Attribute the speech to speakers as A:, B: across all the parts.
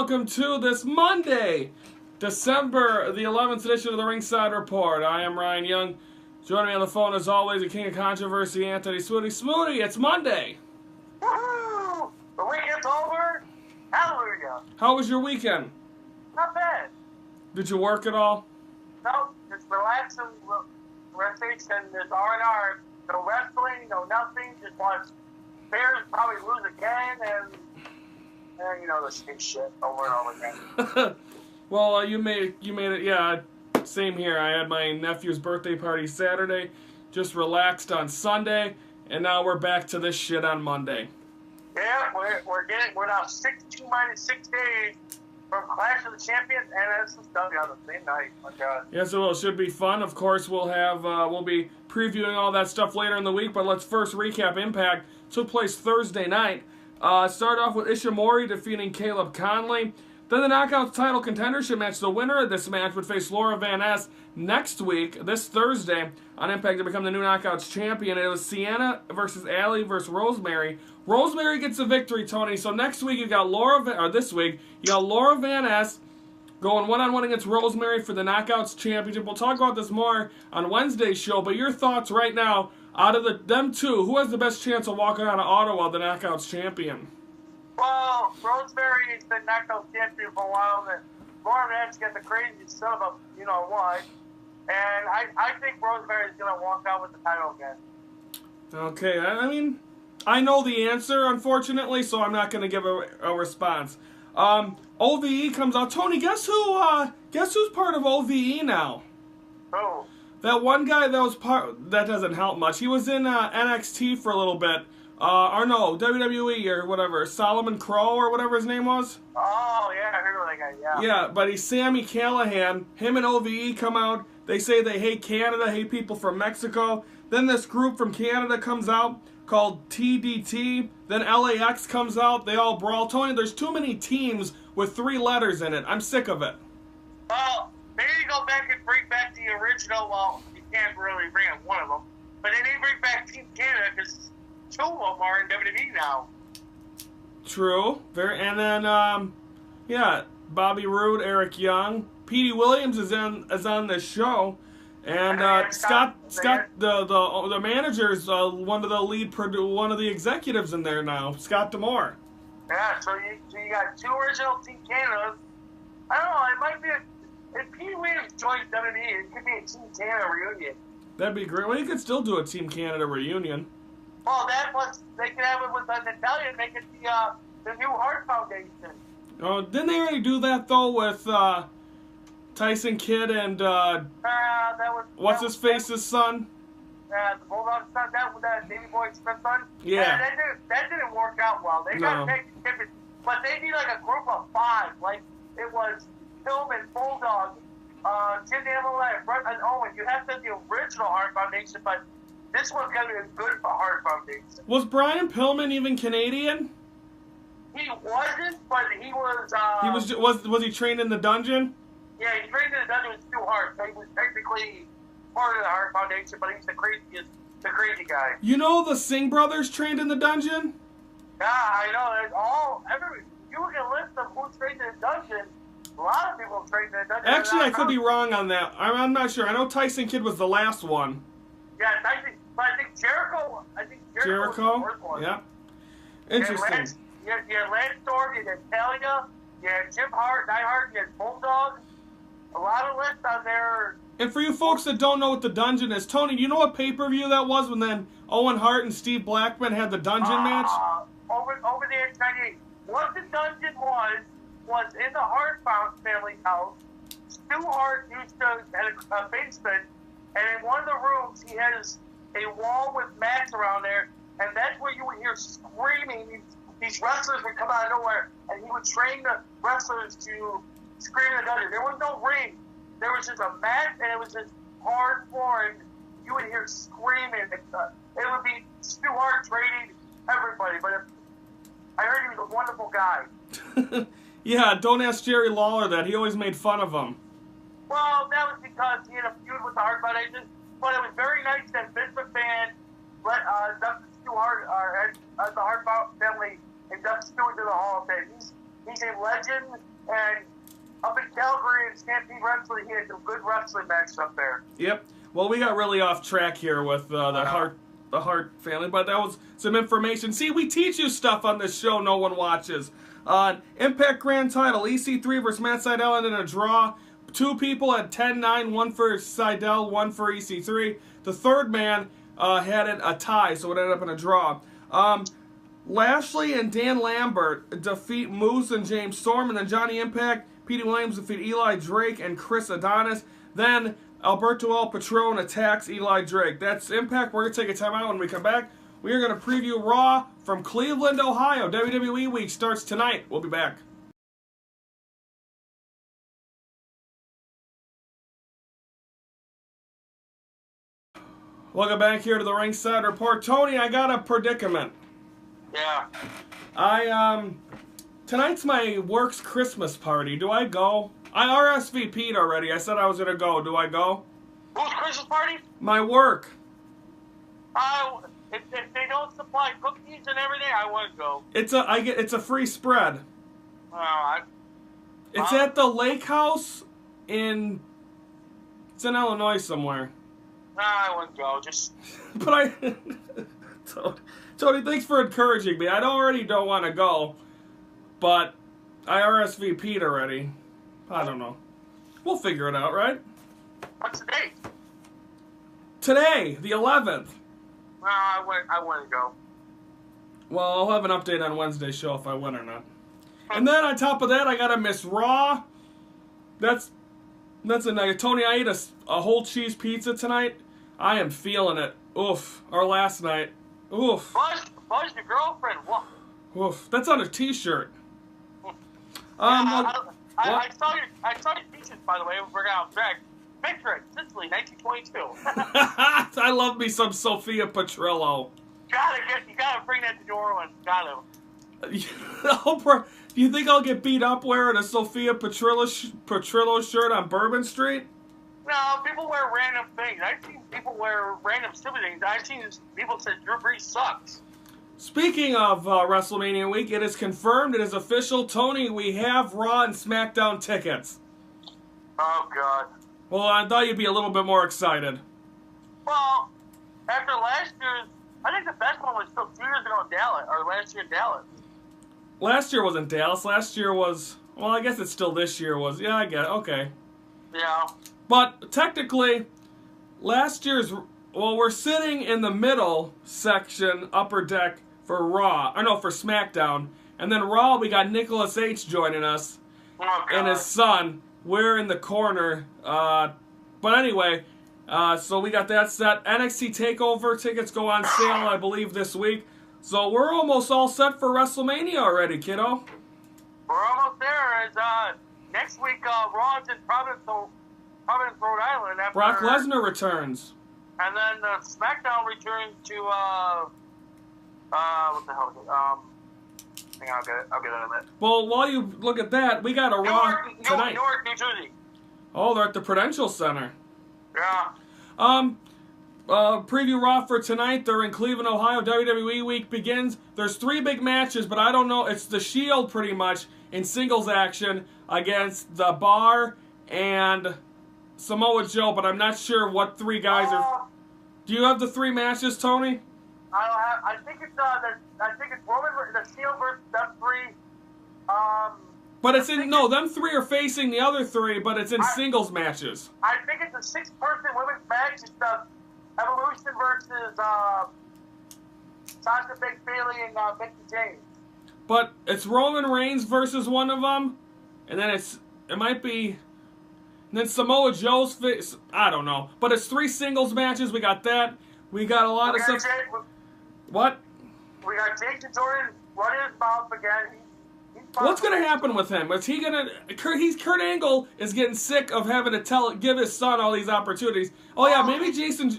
A: welcome to this Monday, December the 11th edition of the Ringside Report. I am Ryan Young. Joining me on the phone, as always, the king of controversy, Anthony Smooty. Smooty, it's Monday.
B: Woohoo! The weekend's over. Hallelujah.
A: How was your weekend?
B: Not bad.
A: Did you work at all?
B: No, just relaxing, relaxation, just R&R. No wrestling, no nothing. Just watch Bears probably lose again, and you know, the same shit over and over again.
A: Well, you made it. Yeah, same here. I had my nephew's birthday party Saturday, just relaxed on Sunday, and now we're back to this shit on Monday.
B: Yeah, we're now 62 minus 6 days from Clash of the Champions and SSW on the same night. My God.
A: Yeah, so it should be fun. Of course, we'll be previewing all that stuff later in the week, but let's first recap Impact. Took place Thursday night. Started off with Ishimori defeating Caleb Conley. Then the Knockouts title contendership match. The winner of this match would face Laura Van Ness next week, this Thursday, on Impact to become the new Knockouts champion. It was Sienna versus Allie versus Rosemary. Rosemary gets a victory, Tony. So next week you got this week you got Laura Van Ness going one-on-one against Rosemary for the Knockouts championship. We'll talk about this more on Wednesday's show. But your thoughts right now, out of them two, who has the best chance of walking out of Ottawa the Knockouts champion?
B: Well, Rosemary has been Knockouts champion for a while, and Laura Van Ness got the crazy son of a you-know-what. And I think Rosemary is going to walk out with the title again.
A: Okay, I mean, I know the answer, unfortunately, so I'm not going to give a response. OVE comes out. Tony, guess who's part of OVE now?
B: Who?
A: That one guy that was that doesn't help much. He was in NXT for a little bit. Or no, WWE or whatever. Solomon Crow or whatever his name was.
B: Oh, yeah, I heard of that guy, yeah.
A: Yeah, but he's Sami Callihan. Him and OVE come out. They say they hate Canada, hate people from Mexico. Then this group from Canada comes out called TDT. Then LAX comes out. They all brawl. Tony, there's too many teams with 3 letters in it. I'm sick of it.
B: Well, maybe go back and bring back the original. Well, you can't really bring up one of them. But they need to bring back Team Canada because 2 of them are in WWE now.
A: True. And then, yeah, Bobby Roode, Eric Young. Petey Williams is on this show. And Scott, the manager's one of the executives in there now, Scott D'Amore.
B: Yeah, so you got 2 original Team Canadas. I don't know, it might be if Petey Williams joins WWE, it could be a Team Canada reunion.
A: That'd be great. Well, you could still do a Team Canada reunion.
B: Well, that was they could have it with Natalia, make it the new Heart Foundation.
A: Oh, didn't they already do that though with Tyson Kidd and what's his face's son?
B: The Bulldog's son, that Davey Boy Smith's son.
A: Yeah.
B: That didn't work out well. They got taken different, but they need like a group of 5. Like it was Pillman, Bulldog, Tim Damolay, Brett and Owen. You have to have the original Heart Foundation, but this one's gonna be good for Heart Foundation.
A: Was Brian Pillman even Canadian?
B: He wasn't, but he was.
A: Was he trained in the dungeon?
B: Yeah, he trained in the dungeon with Stu Hart. So he was technically part of the Heart Foundation, but he's the crazy guy.
A: You know the Singh brothers trained in the dungeon?
B: Yeah, I know. You look at a list of who trained in the dungeon. A lot of people trained in the dungeon.
A: Actually, I could be wrong on that. I'm not sure. I know Tyson Kidd was the last one.
B: Yeah, I think Jericho.
A: Jericho.
B: Was the first one.
A: Yeah. Interesting.
B: You had Lance Storm, you had Talia, you had Jim Hart, Neidhart, you had Bulldog. A lot of lists on there.
A: And for you folks that don't know what the dungeon is, Tony, do you know what pay-per-view that was when then Owen Hart and Steve Blackman had the dungeon match?
B: Over the age 98. What the dungeon was in the Hart family's house. Stu Hart used to have a basement, and in one of the rooms he has a wall with mats around there, and that's where you would hear screaming. These wrestlers would come out of nowhere, and he would train the wrestlers to scream in the dungeon. There was no ring. There was just a mat, and it was just hard floor, and you would hear screaming. It would be Stu Hart training everybody, but I heard he was a wonderful guy.
A: Yeah, don't ask Jerry Lawler that. He always made fun of him.
B: Well, that was because he had a feud with the Hart Foundation, but it was very nice that Vince McMahon let Dustin Stewart, the Hart family, induct Stewart to the Hall of Fame. He's a legend and up in Calgary and Stampede Wrestling, he had some good wrestling matches up there.
A: Yep. Well, we got really off track here with the Hart family, but that was some information. See, we teach you stuff on this show no one watches. Impact Grand Title, EC3 versus Matt Sydal in a draw. 2 people had 10-9, 1 for Sydal, 1 for EC3. The third man had it a tie, so it ended up in a draw. Lashley and Dan Lambert defeat Moose and James Storm, and then Johnny Impact, Petey Williams defeat Eli Drake and Chris Adonis. Then Alberto El Patron attacks Eli Drake. That's Impact. We're going to take a timeout. When we come back, we are going to preview Raw from Cleveland, Ohio. WWE Week starts tonight. We'll be back. Welcome back here to the Ringside Report. Tony, I got a predicament.
B: Yeah.
A: Tonight's my work's Christmas party. Do I go? I RSVP'd already. I said I was going to go. Do I go?
B: Whose Christmas party?
A: My work.
B: If they don't supply cookies and everything, I want to go.
A: It's a free spread. It's at the Lake House it's in Illinois somewhere.
B: I wouldn't go.
A: But Tony, thanks for encouraging me. I already don't want to go, but I RSVP'd already. I don't know. We'll figure it out, right?
B: What's the date?
A: Today, the 11th.
B: I wouldn't go.
A: Well, I'll have an update on Wednesday's show if I win or not. And then on top of that, I gotta miss Raw. That's a negative. Tony, I ate a whole cheese pizza tonight. I am feeling it. Oof. Or last night. Oof.
B: Buzz, your girlfriend. What?
A: Oof. That's on a T-shirt.
B: I saw your pieces, by the way. We're going off track. Picture it, Sicily, 1922.
A: I love me some Sophia Petrillo.
B: You gotta bring that to New Orleans. Gotta.
A: Do you think I'll get beat up wearing a Sophia Petrillo shirt on Bourbon Street?
B: No, people wear random things. I've seen people wear random stupid things. I've seen people say Drew Brees sucks.
A: Speaking of WrestleMania week, it is confirmed, it is official. Tony, we have Raw and SmackDown tickets.
B: Oh, God.
A: Well, I thought you'd be a little bit more excited.
B: Well, after last year's, I think the best one was still 2 years ago in Dallas, or last year in Dallas.
A: Last year wasn't Dallas. Last year was, well, I guess it's still this year was. Yeah, I get it. Okay.
B: Yeah.
A: But technically, last year's, well, we're sitting in the middle section, upper deck, for Raw. Or no, for SmackDown. And then Raw, we got Nicholas H. joining us.
B: Oh, God.
A: And his son. We're in the corner. But anyway, so we got that set. NXT TakeOver tickets go on sale, I believe, this week. So we're almost all set for WrestleMania already, kiddo.
B: We're almost there. Next week, Raw's in Providence, Rhode Island. After,
A: Brock Lesnar returns.
B: And then SmackDown returns to, what the hell is it? Hang on, I'll get it in a minute.
A: Well, while you look at that, we got a Raw tonight.
B: Newark, New Jersey.
A: Oh, they're at the Prudential Center.
B: Yeah.
A: Preview Raw for tonight. They're in Cleveland, Ohio. WWE Week begins. There's 3 big matches, but I don't know. It's the Shield, pretty much, in singles action against the B.A.R and Samoa Joe, but I'm not sure what 3 guys are. Do you have the 3 matches, Tony?
B: I don't have. I think it's Roman, the Shield versus them 3.
A: But it's in them 3 are facing the other 3, but it's in singles matches.
B: I think it's a 6-person women's match. It's the Evolution versus Sasha Banks, Bayley, and Becky James.
A: But it's Roman Reigns versus one of them, and then it might be, and then Samoa Joe's face. I don't know, but it's 3 singles matches. We got that. We got a lot of stuff. What?
B: We got Jason Jordan running his mouth again.
A: What's going to happen with him? Is he going to... Kurt Angle is getting sick of having to give his son all these opportunities. Oh, yeah, maybe Jason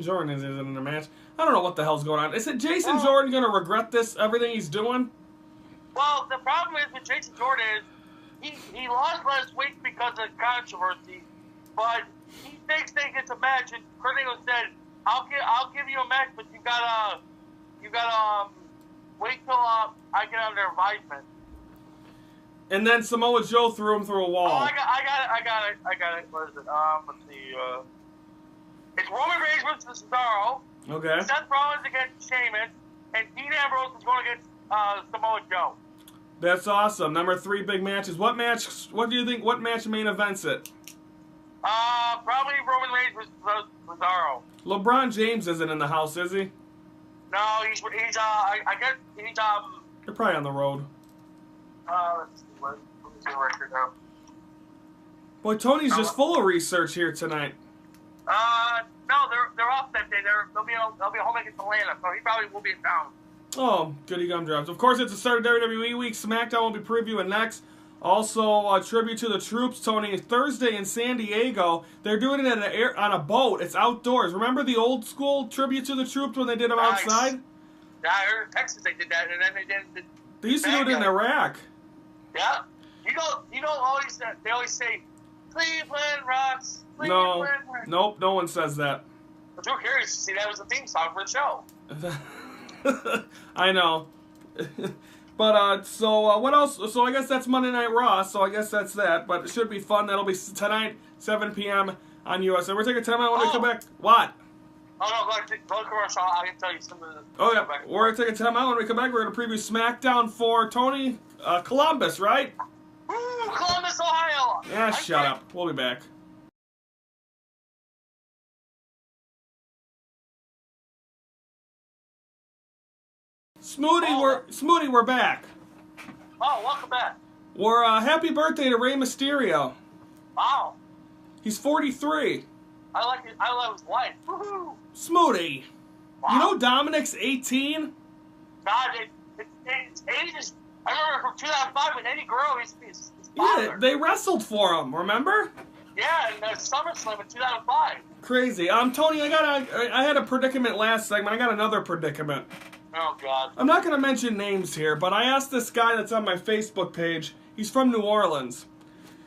A: Jordan isn't in the match. I don't know what the hell's going on. Is it Jason Jordan going to regret everything he's doing?
B: Well, the problem is with Jason Jordan is he lost last week because of controversy, but he thinks they get a match, and Kurt Angle said, I'll give you a match, but you gotta wait till I get under advisement.
A: And then Samoa Joe threw him through a wall.
B: Oh, I got it. What is it? Let's see. It's Roman Reigns versus Cesaro.
A: Okay.
B: Seth Rollins against Sheamus, and Dean Ambrose is going against Samoa Joe.
A: That's awesome. Number 3 big matches. What do you think? What match main events it?
B: Probably Roman Reigns versus Cesaro.
A: LeBron James isn't in the house, is he?
B: No, he's I guess he's
A: They're probably on the road.
B: Let's see what is the record now.
A: Boy, Tony's just full of research here tonight.
B: No, they're off that day. They'll be home against Atlanta, so he probably will be in town.
A: Oh, goody gumdrops. Of course, it's the start of WWE week. Smackdown will be previewing next. Also, a tribute to the troops, Tony. Thursday in San Diego. They're doing it on a boat. It's outdoors. Remember the old school tribute to the troops when they did them outside?
B: Yeah, I heard in Texas they did that, and then they did.
A: They used to do it in Iraq.
B: Yeah. You know, always they always say, Cleveland rocks.
A: No, nope, no one says that.
B: But who cares? See, that was the theme song for the show.
A: I know. But, so what else? So I guess that's Monday Night Raw, so I guess that's that. But it should be fun. That'll be tonight, 7 p.m. on USA. We're taking time out when we come back. What?
B: Oh, no, go to commercial. I can tell you some of the...
A: Oh, yeah. We're taking time out when we come back. We're going to preview SmackDown for Tony Columbus, right?
B: Woo! Columbus, Ohio!
A: Yeah, shut up. We'll be back. Smoothie, we're back.
B: Oh, welcome back.
A: We're happy birthday to Rey Mysterio.
B: Wow.
A: He's 43.
B: I love his wife. Woohoo!
A: Smoothie.
B: Wow.
A: You know Dominic's 18?
B: God, it's ages. I remember from 2005 when Eddie Guerrero used to be his father.
A: Yeah, they wrestled for him, remember?
B: Yeah, in SummerSlam in 2005.
A: Crazy. Tony, I had a predicament last segment. I got another predicament.
B: Oh, God.
A: I'm not going to mention names here, but I asked this guy that's on my Facebook page. He's from New Orleans.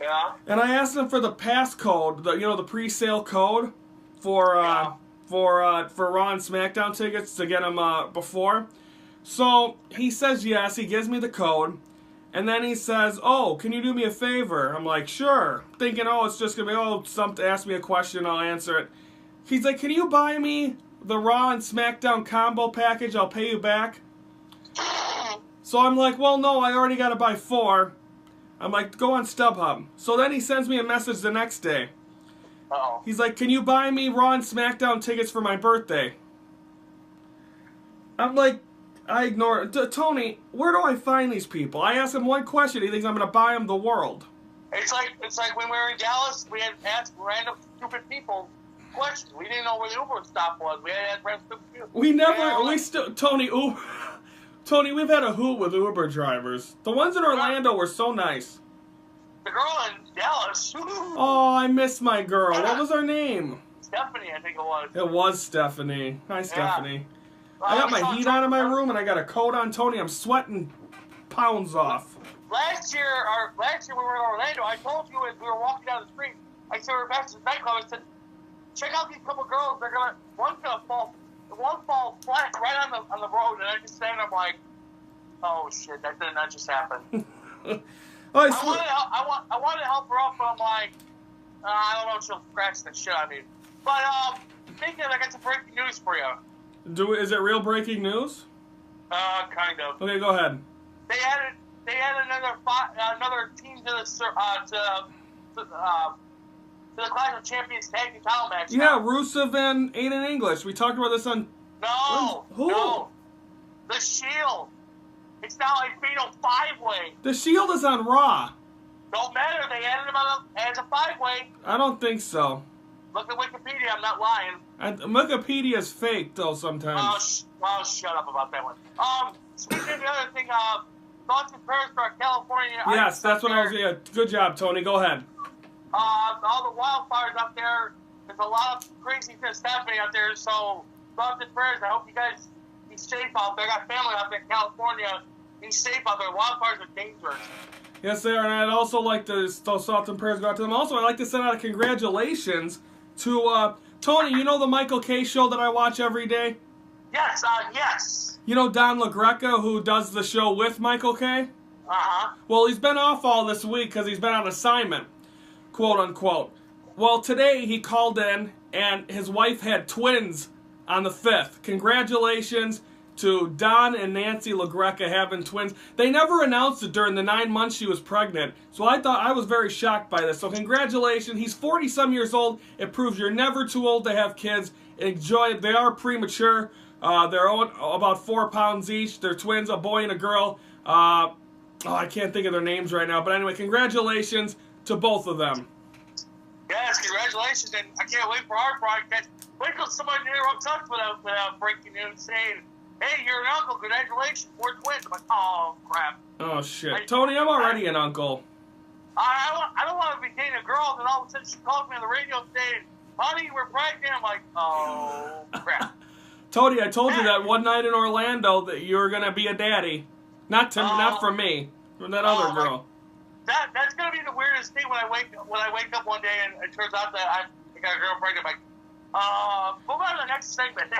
B: Yeah.
A: And I asked him for the passcode, the pre-sale code for Raw and SmackDown tickets to get them before. So he says yes. He gives me the code, and then he says, "Oh, can you do me a favor?" I'm like, "Sure." Thinking, it's just gonna be ask me a question, I'll answer it. He's like, "Can you buy me the Raw and SmackDown combo package? I'll pay you back." So I'm like, "Well, no, I already got to buy 4." I'm like, "Go on StubHub." So then he sends me a message the next day.
B: Uh-oh.
A: He's like, "Can you buy me Raw and SmackDown tickets for my birthday?" I'm like, I ignore it. Tony, where do I find these people? I ask him one question. He thinks I'm going to buy him the world.
B: It's like when we were in Dallas, we had asked random stupid people questions. We didn't know where the Uber stop was. We had random stupid people.
A: Tony, we've had a hoot with Uber drivers. The ones in Orlando were so nice.
B: The girl in Dallas.
A: Oh, I miss my girl. What was her name?
B: Stephanie, I think it was.
A: It was Stephanie. Hi, Stephanie.
B: Yeah.
A: I got my heat on in my room, and I got a coat on. Tony, I'm sweating pounds off.
B: Last year we were in Orlando. I told you as we were walking down the street, I said we were back to the nightclub. I said, check out these couple girls. One's gonna fall flat right on the road, and I just stand. I'm like, oh shit, that did not just happen. I wanted to help her up, but I'm like, I don't know if she'll scratch the shit out of me. But thinking, I got some breaking news for you.
A: Is it real breaking news?
B: Kind of.
A: Okay, go ahead.
B: They added another team to the Clash of Champions tag team title match.
A: Yeah, now. Rusev and Aiden English. We talked about this on.
B: Who? No. The Shield. It's now a fatal 5-way.
A: The Shield is on Raw.
B: Don't matter. They added them as a 5-way.
A: I don't think so.
B: Look at Wikipedia. I'm not lying.
A: Wikipedia's fake though sometimes.
B: Well, shut up about that one. Speaking of the other thing, thoughts and prayers for California.
A: Yes, that's what I was. Yeah, good job, Tony. Go ahead.
B: All the wildfires out there. There's a lot of craziness happening out there. So thoughts and prayers. I hope you guys be safe out there. I got family out there in California. Be safe out there. Wildfires are dangerous.
A: Yes, they are. And I'd also like to those thoughts and prayers go out to them. Also, I'd like to send out a congratulations to Tony. You know the Michael K show that I watch every day?
B: Yes, yes.
A: You know Don LaGreca, who does the show with Michael K?
B: Uh-huh.
A: Well, he's been off all this week because he's been on assignment, quote unquote. Well, today he called in and his wife had twins on the 5th. Congratulations to Don and Nancy LaGreca having twins. They never announced it during the 9 months she was pregnant, so I was very shocked by this. So congratulations. He's 40-some years old. It proves you're never too old to have kids. Enjoy it. They are premature. They're about 4 pounds each. They're twins, a boy and a girl. I can't think of their names right now, but anyway, congratulations to both of them.
B: Yes, congratulations, and I can't wait for our broadcast. Wait till somebody interrupts us without breaking news saying, "Hey, you're an uncle. Congratulations, 4 twins." I'm like, oh crap.
A: Oh shit, Tony, I'm already an uncle.
B: I don't want to be dating a girl, and all of a sudden she calls me on the radio saying, "Honey, we're pregnant." I'm like, oh crap.
A: Tony, I told you that one night in Orlando that you were gonna be a daddy. Not from me, from that other girl.
B: That's gonna be the weirdest thing when I wake up one day and it turns out that I got a girl pregnant. I'm like, move on to the next segment.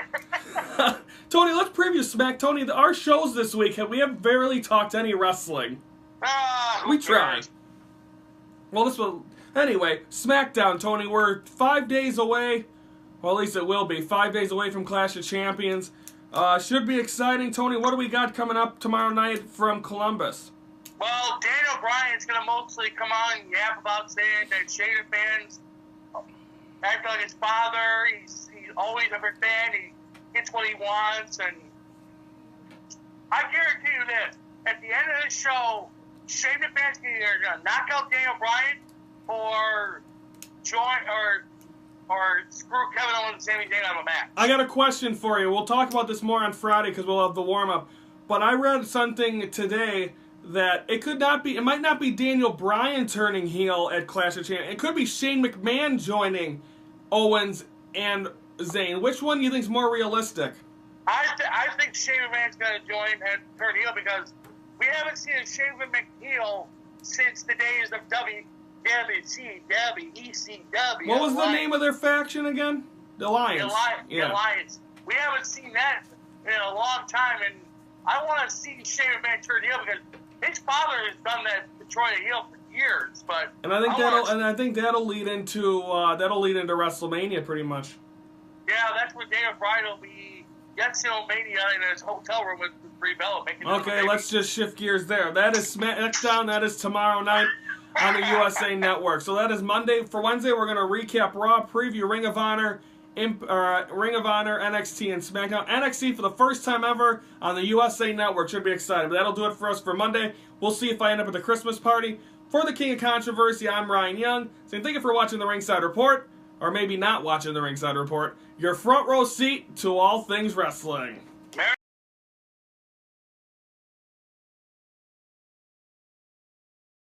A: Tony, let's preview Smack. Tony, our shows this week, we have barely talked any wrestling. We tried. Well, anyway, Smackdown, Tony, we're 5 days away. Well, at least it will be. 5 days away from Clash of Champions. Should be exciting. Tony, what do we got coming up tomorrow night from Columbus?
B: Well, Daniel Bryan's going to mostly come on and yap about saying that Shayna fans act like his father. He's always a big fan. He gets what he wants. And I guarantee you this. At the end of the show, Shayna fans can either knock out Daniel Bryan or screw Kevin Owens and Sami Zayn on a match.
A: I got a question for you. We'll talk about this more on Friday because we'll have the warm-up. But I read something today that it might not be Daniel Bryan turning heel at Clash of Champions. It could be Shane McMahon joining Owens and Zayn. Which one do you think is more realistic?
B: I think Shane McMahon's going to join and turn heel because we haven't seen a Shane McMahon heel since the days of WCW.
A: What was the name of their faction again? The Alliance.
B: The Alliance. We haven't seen that in a long time, and I want to see Shane McMahon turn heel because his father has done that Detroit heel for years.
A: I think that'll lead into WrestleMania pretty much.
B: Yeah, that's where Daniel Bryan will be Mania in his hotel room with Brie Bella.
A: Okay, let's just shift gears there. That is Smackdown. That is tomorrow night on the USA Network. So that is Monday. For Wednesday, we're going to recap Raw, preview Ring of Honor, NXT, and SmackDown. NXT for the first time ever on the USA Network. Should be exciting. But that'll do it for us for Monday. We'll see if I end up at the Christmas party. For the King of Controversy, I'm Ryan Young. So thank you for watching the Ringside Report, or maybe not watching the Ringside Report. Your front row seat to all things wrestling.